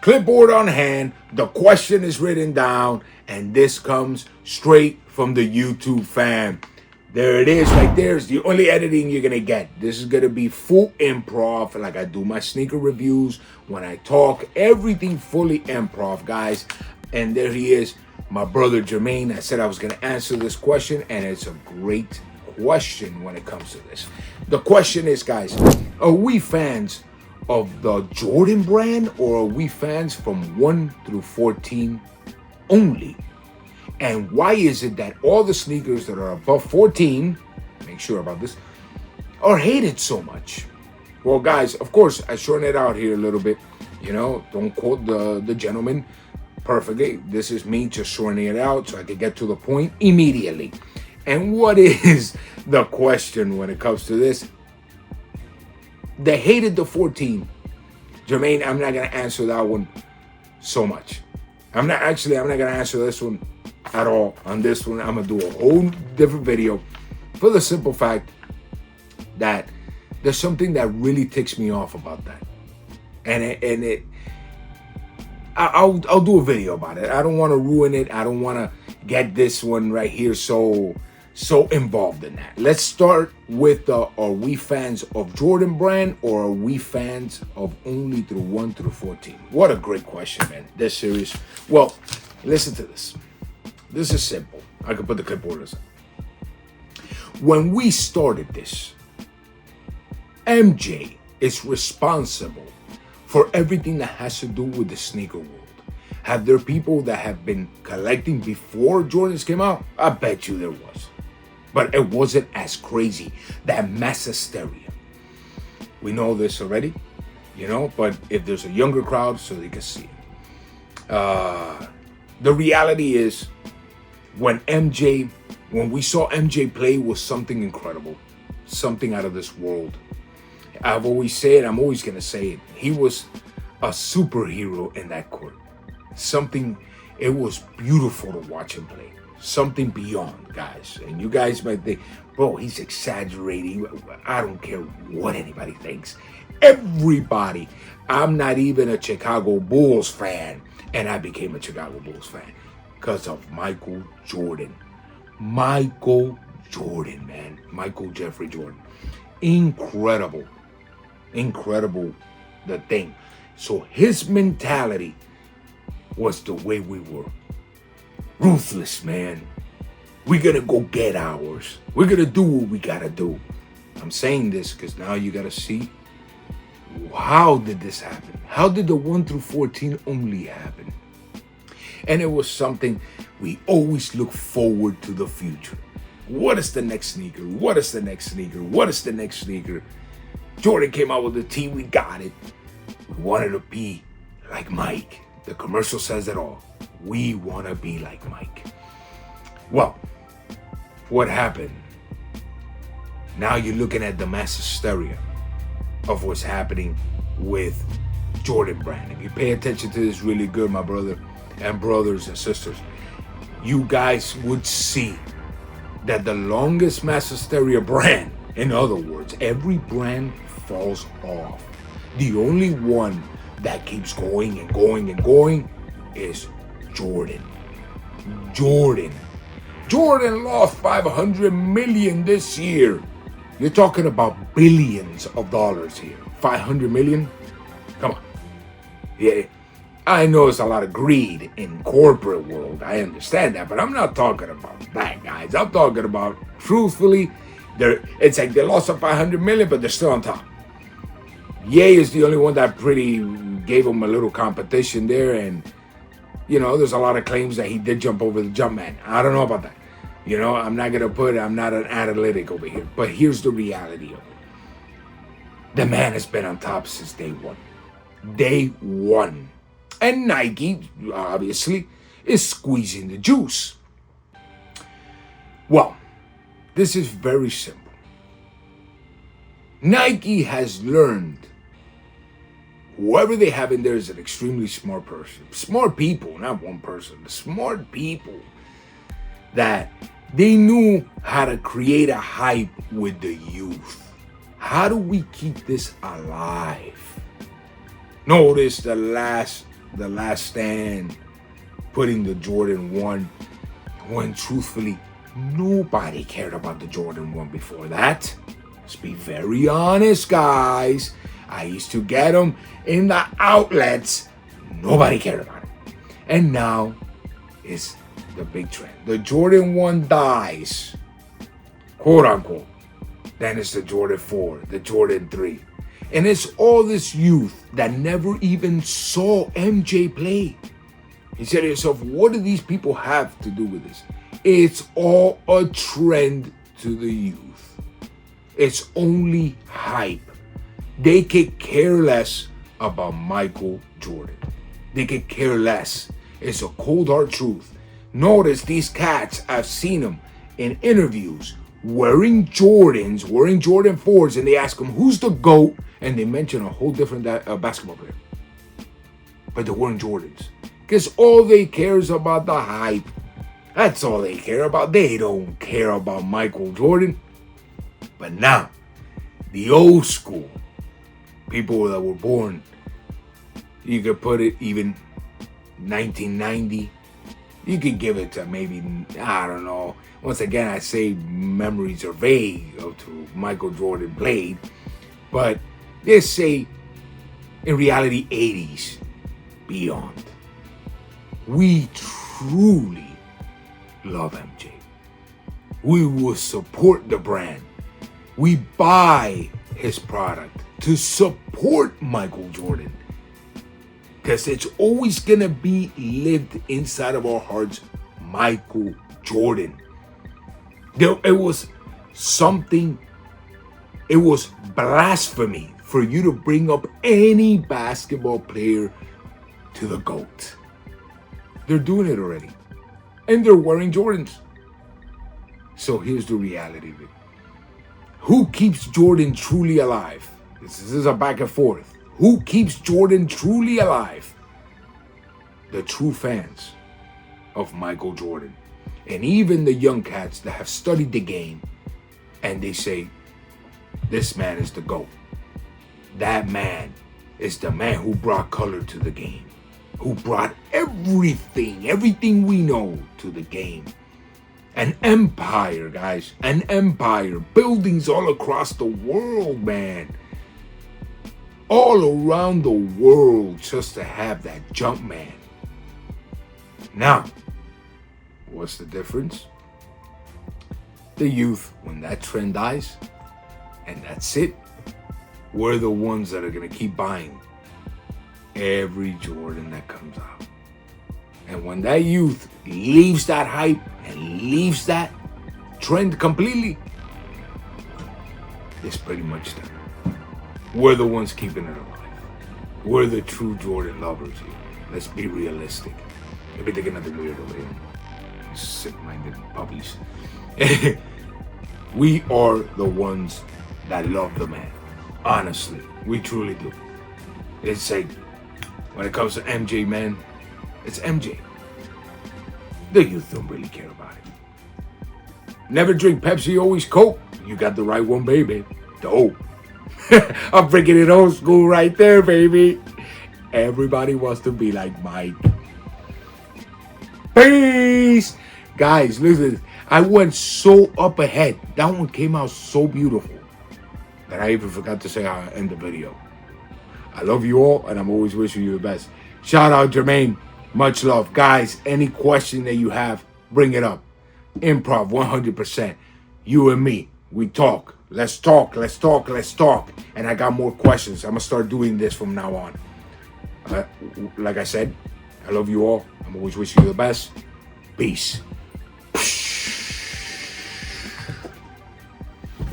clipboard on hand, the question is written down, and this comes straight from the YouTube fam. There it is right there. It's the only editing you're going to get. This is going to be full improv, like I do my sneaker reviews. When I talk, everything fully improv, guys. And there he is, my brother Jermaine. I said I was going to answer this question, and it's a great question when it comes to this. The question is, guys, are we fans of the Jordan brand, or are we fans from 1 through 14 only? And why is it that all the sneakers that are above 14, make sure about this, are hated so much? Well, guys, of course, I shorten it out here a little bit. You know, don't quote the gentleman perfectly. This is me just shortening it out so I can get to the point immediately. And what is the question when it comes to this? They hated the 14. Jermaine, I'm not going to answer that one so much. I'm not going to answer this one at all. On this one, I'm going to do a whole different video for the simple fact that there's something that really ticks me off about that. I'll do a video about it. I don't want to ruin it. I don't want to get this one right here so involved in that. Let's start with are we fans of Jordan brand, or are we fans of only through 1 through 14? What a great question, man. This serious. Well, listen to this. This is simple. I can put the clipboard aside. When we started this, MJ is responsible for everything that has to do with the sneaker world. Have there people that have been collecting before Jordans came out? I bet you there was. But it wasn't as crazy. That mass hysteria. We know this already, you know, but if there's a younger crowd so they can see it. The reality is, when we saw MJ play, was something incredible. Something out of this world. I've always said, I'm always going to say it. He was a superhero in that court. It was beautiful to watch him play. Something beyond, guys. And you guys might think, bro, he's exaggerating. I don't care what anybody thinks. Everybody. I'm not even a Chicago Bulls fan, and I became a Chicago Bulls fan because of Michael Jordan. Michael Jordan, man. Michael Jeffrey Jordan. Incredible, the thing. So his mentality was the way we were. Ruthless, man. We're gonna go get ours. We're gonna do what we gotta do. I'm saying this because now you gotta see, how did this happen? How did the 1 through 14 only happen? And it was something we always look forward to the future. What is the next sneaker? What is the next sneaker? What is the next sneaker? Jordan came out with the T, we got it. We wanted to be like Mike. The commercial says it all. We want to be like Mike. Well, what happened? Now you're looking at the mass hysteria of what's happening with Jordan brand. If you pay attention to this really good, my brother and brothers and sisters, you guys would see that the longest mass hysteria brand, in other words, every brand falls off. The only one that keeps going and going and going is Jordan. Jordan lost 500 million this year. You're talking about billions of dollars here. 500 million? Come on. Yeah, I know it's a lot of greed in corporate world. I understand that, but I'm not talking about that, guys. I'm talking about, truthfully, it's like they lost 500 million, but they're still on top. Ye is the only one that pretty gave him a little competition there, and you know, there's a lot of claims that he did jump over the jump man. I don't know about that. You know, I'm not an analytic over here, but here's the reality of it. The man has been on top since day one. Day one. And Nike, obviously, is squeezing the juice. Well, this is very simple. Nike has learned, whoever they have in there is an extremely smart person. Smart people, not one person. Smart people that they knew how to create a hype with the youth. How do we keep this alive? Notice the last the Last Stand, putting the Jordan 1, when truthfully, nobody cared about the Jordan 1 before that. Let's be very honest, guys. I used to get them in the outlets. Nobody cared about it. And now is the big trend. The Jordan 1 dies, quote unquote. Then it's the Jordan 4, the Jordan 3. And it's all this youth that never even saw MJ play. You say to yourself, what do these people have to do with this? It's all a trend to the youth. It's only hype. They could care less about Michael Jordan. They could care less. It's a cold hard truth. Notice these cats, I've seen them in interviews wearing Jordans, wearing Jordan 4s, and they ask them, who's the GOAT? And they mention a whole different basketball player. But they're wearing Jordans. Because all they care is about the hype. That's all they care about. They don't care about Michael Jordan. But now, the old school people that were born, you could put it even 1990. You could give it to maybe, I don't know. Once again, I say memories are vague of to Michael Jordan played. But let's say, in reality, 80s beyond. We truly love MJ. We will support the brand. We buy his product to support Michael Jordan. Because it's always going to be lived inside of our hearts, Michael Jordan. It was something, it was blasphemy for you to bring up any basketball player to the GOAT. They're doing it already. And they're wearing Jordans. So here's the reality of it. Who keeps Jordan truly alive? This is a back and forth. Who keeps Jordan truly alive? The true fans of Michael Jordan. And even the young cats that have studied the game and they say, this man is the GOAT. That man is the man who brought color to the game. Who brought everything we know to the game. An empire, guys. An empire. Buildings all across the world, man. All around the world just to have that jump man. Now, what's the difference? The youth, when that trend dies, and that's it, we're the ones that are going to keep buying every Jordan that comes out. And when that youth leaves that hype and leaves that trend completely, it's pretty much done. We're the ones keeping it alive. We're the true Jordan lovers here. Let's be realistic. Maybe they're another weird over here. Sick-minded puppies. We are the ones that love the man. Honestly, we truly do. It's like, when it comes to MJ, man, it's MJ. The youth don't really care about it. Never drink Pepsi, always Coke. You got the right one, baby. Dope. I'm bringing it old school right there, baby. Everybody wants to be like Mike. Peace. Guys, listen. I went so up ahead. That one came out so beautiful that I even forgot to say how I end the video. I love you all, and I'm always wishing you the best. Shout out Jermaine. Much love. Guys, any question that you have, bring it up. Improv 100%. You and me, we talk. Let's talk. And I got more questions. I'm going to start doing this from now on. Like I said, I love you all. I'm always wishing you the best. Peace.